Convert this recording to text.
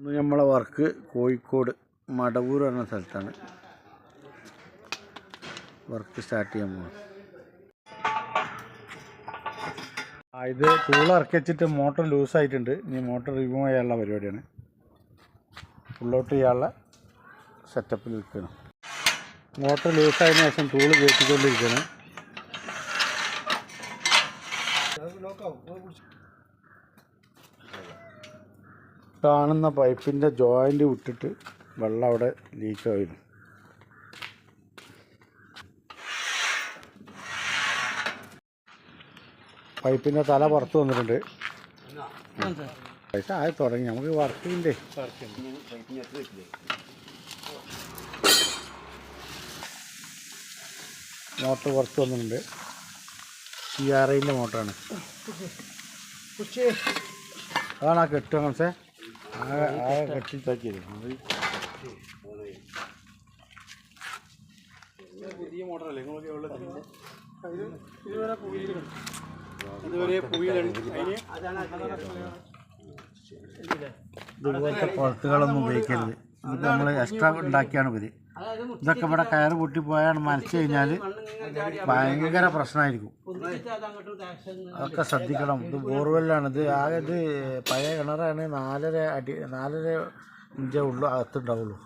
ഇന്ന് നമ്മളെ വർക്ക് കോഴിക്കോട് മടവൂർ എന്ന സ്ഥലത്താണ് വർക്ക് സ്റ്റാർട്ട് ചെയ്യാൻ പോകുന്നത്. ഇത് ടൂൾ ഇറക്കി വെച്ചിട്ട് മോട്ടർ ലൂസായിട്ടുണ്ട്. ഇനി മോട്ടർ റിമൂവ് ചെയ്യാനുള്ള പരിപാടിയാണ്. ഫുള്ളൗട്ട് ചെയ്യാനുള്ള സെറ്റപ്പിൽ നിൽക്കണം. മോട്ടർ ലൂസായതിനു ശേഷം ടൂൾ കയറ്റിക്കൊണ്ടിരിക്കണം. കാണുന്ന പൈപ്പിൻ്റെ ജോയിൻ്റ് വിട്ടിട്ട് വെള്ളം അവിടെ ലീക്കായിരുന്നു. പൈപ്പിൻ്റെ തല പുറത്ത് വന്നിട്ടുണ്ട്. പൈസ ആയി തുടങ്ങി. നമുക്ക് വർക്കിൻ്റെ മോട്ടർ പുറത്ത് വന്നിട്ടുണ്ട്. CRIൻ്റെ മോട്ടറാണ്. അതാണ് ആ കെട്ട് മനസ്സേ കെട്ടിട്ടാക്കിയത്. പുതിയ മോട്ടറല്ലേ ഇതുപോലത്തെ പുറത്തുകളൊന്നും ഉപയോഗിക്കരുത്. ഇത് നമ്മൾ എക്സ്ട്രാ ഉണ്ടാക്കിയാണ് ഇവർ. ഇതൊക്കെ ഇവിടെ കയറ് പൊട്ടിപ്പോയാണ് മനസ്സ് കഴിഞ്ഞാൽ ഭയങ്കര പ്രശ്നമായിരിക്കും. അതൊക്കെ ശ്രദ്ധിക്കണം. ഇത് ബോർവെല്ലാണ്. ഇത് ആകെ ഇത് പഴയ കിണറാണ്. 4.5 ഇഞ്ചേ ഉള്ളൂ അകത്തുണ്ടാവുള്ളൂ.